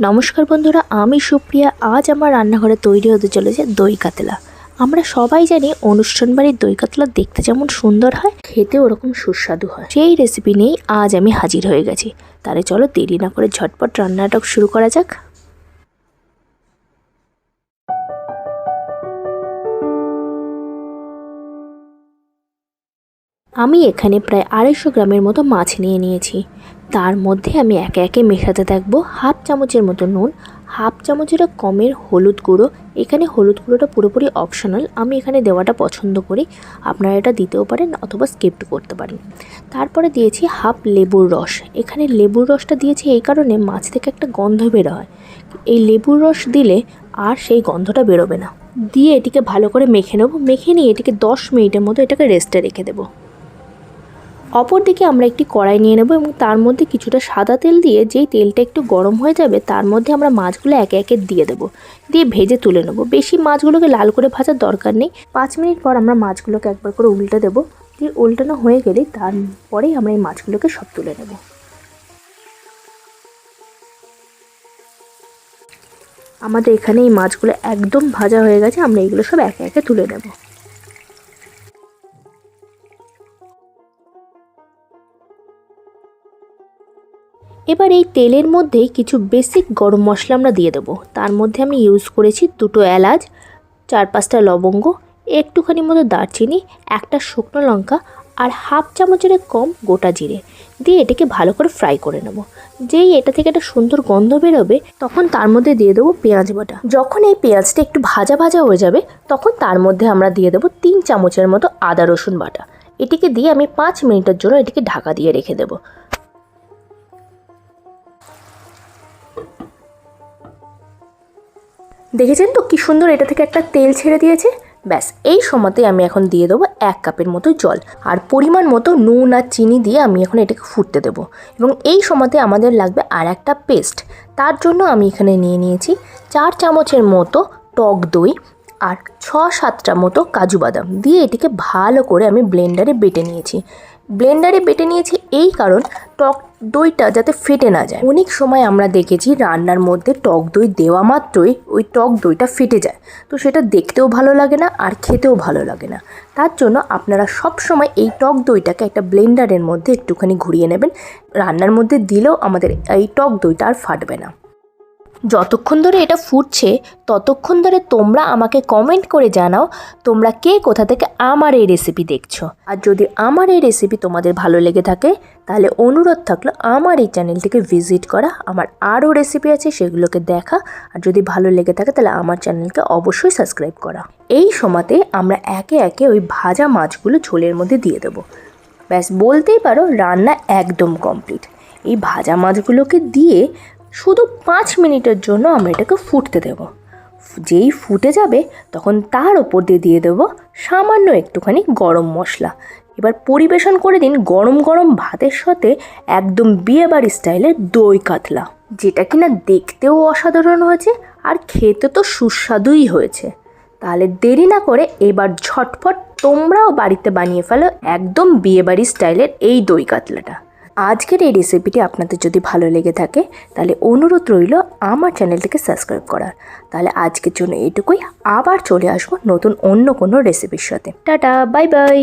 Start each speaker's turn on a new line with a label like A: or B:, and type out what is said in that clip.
A: নমস্কার বন্ধুরা, আমি সুপ্রিয়া। আজ আমার রান্নাঘরে তৈরি হতে চলেছে দই কাতলা। আমরা সবাই জানি অনুষ্ঠান বাড়ির দই কাতলা দেখতে যেমন সুন্দর হয়, খেতে ওরকম সুস্বাদু হয়। সেই রেসিপি নিয়েই আজ আমি হাজির হয়ে গেছি। তাহলে চলো দেরি না করে ঝটপট রান্নাটা শুরু করা যাক। আমি এখানে প্রায় 250 গ্রামের মতো মাছ নিয়ে নিয়েছি। তার মধ্যে আমি একে একে মেশাতে থাকবো হাফ চামচের মতো নুন, হাফ চামচেরও কমের হলুদ গুঁড়ো। এখানে হলুদ গুঁড়োটা পুরোপুরি অপশনাল, আমি এখানে দেওয়াটা পছন্দ করি। আপনারা এটা দিতেও পারেন অথবা স্কিপ করতে পারেন। তারপরে দিয়েছি হাফ লেবুর রস। এখানে লেবুর রসটা দিয়েছি এই কারণে মাছ থেকে একটা গন্ধ বেরো হয়। এই লেবুর রস দিলে আর সেই গন্ধটা বেরোবে না। দিয়ে এটিকে ভালো করে মেখে নেব। মেখে নিয়ে এটিকে 10 মিনিটের মতো এটাকে রেস্টে রেখে দেবো। অপরদিকে আমরা একটি কড়াই নিয়ে নেব এবং তার মধ্যে কিছুটা সাদা তেল দিয়ে, যেই তেলটা একটু গরম হয়ে যাবে তার মধ্যে আমরা মাছগুলো একে একে দিয়ে দেবো। দিয়ে ভেজে তুলে নেব। বেশি মাছগুলোকে লাল করে ভাজার দরকার নেই। 5 মিনিট পর আমরা মাছগুলোকে একবার করে উল্টে দেবো। দিয়ে উল্টানো হয়ে গেলেই তারপরেই আমরা এই মাছগুলোকে সব তুলে নেব। আমাদের এখানে এই মাছগুলো একদম ভাজা হয়ে গেছে। আমরা এগুলো সব একে একে তুলে নেব। এবার এই তেলের মধ্যেই কিছু বেসিক গরম মশলা আমরা দিয়ে দেবো। তার মধ্যে আমি ইউজ করেছি 2টো এলাচ, 4-5টা লবঙ্গ, একটুখানি মতো দারচিনি, একটা শুকনো লঙ্কা আর হাফ চামচের কম গোটা জিরে দিয়ে এটাকে ভালো করে ফ্রাই করে নেব। যেই এটা থেকে একটা সুন্দর গন্ধ বেরোবে তখন তার মধ্যে দিয়ে দেবো পেঁয়াজ বাটা। যখন এই পেঁয়াজটা একটু ভাজা ভাজা হয়ে যাবে তখন তার মধ্যে আমরা দিয়ে দেবো 3 চামচের মতো আদা রসুন বাটা। এটিকে দিয়ে আমি 5 মিনিটের জন্য এটিকে ঢাকা দিয়ে রেখে দেবো। দেখেছেন তো কি সুন্দর এটা থেকে একটা তেল ছেড়ে দিয়েছে। ব্যাস এই সময়তে আমি এখন দিয়ে দেবো 1 কাপের মতো জল আর পরিমাণ মতো নুন আর চিনি দিয়ে আমি এখন এটাকে ফুটতে দেবো। এবং এই সময়তে আমাদের লাগবে আর একটা পেস্ট। তার জন্য আমি এখানে নিয়ে নিয়েছি 4 চামচের মতো টক দই আর 6-7টা মতো কাজু বাদাম দিয়ে এটিকে ভালো করে আমি ব্লেন্ডারে বেটে নিয়েছি। ব্লেন্ডারে বেটে নিয়েছি এই কারণ টক দইটা যাতে ফেটে না যায়। অনেক সময় আমরা দেখেছি রান্নার মধ্যে টক দই দেওয়া মাত্রই ওই টক দইটা ফেটে যায়, তো সেটা দেখতেও ভালো লাগে না আর খেতেও ভালো লাগে না। তার জন্য আপনারা সব সময় এই টক দইটাকে একটা ব্লেন্ডারের মধ্যে একটুখানি ঘুরিয়ে নেবেন। রান্নার মধ্যে দিলেও আমাদের এই টক দইটা আর ফাটবে না। যতক্ষণ ধরে এটা ফুটছে ততক্ষণ ধরে তোমরা আমাকে কমেন্ট করে জানাও তোমরা কে কোথা থেকে আমার এই রেসিপি দেখছো। আর যদি আমার এই রেসিপি তোমাদের ভালো লেগে থাকে তাহলে অনুরোধ থাকলো আমার এই চ্যানেলটিকে ভিজিট করা, আমার আরও রেসিপি আছে সেগুলোকে দেখা। আর যদি ভালো লেগে থাকে তাহলে আমার চ্যানেলকে অবশ্যই সাবস্ক্রাইব করা। এই সময়তে আমরা একে একে ওই ভাজা মাছগুলো ঝোলের মধ্যে দিয়ে দেবো। ব্যাস বলতেই পারো রান্না একদম কমপ্লিট। এই ভাজা মাছগুলোকে দিয়ে শুধু 5 মিনিটের জন্য আমরা এটাকে ফুটতে দেব। যেই ফুটে যাবে তখন তার ওপর দিয়ে দেবো সামান্য একটুখানি গরম মশলা। এবার পরিবেশন করে দিন গরম গরম ভাতের সাথে একদম বিয়েবাড়ি স্টাইলের দই কাতলা, যেটা কিনা দেখতেও অসাধারণ হয়েছে আর খেতে তো সুস্বাদুই হয়েছে। তাহলে দেরি না করে এবার ঝটফট তোমরাও বাড়িতে বানিয়ে ফেলো একদম বিয়েবাড়ি স্টাইলের এই দই কাতলাটা। আজকের এই রেসিপিটি আপনাদের যদি ভালো লেগে থাকে তাহলে অনুরোধ রইল আমার চ্যানেলটিকে সাবস্ক্রাইব করার। তাহলে আজকের জন্য এইটুকুই, আবার চলে আসবো নতুন অন্য কোনো রেসিপির সাথে। Tata, bye bye.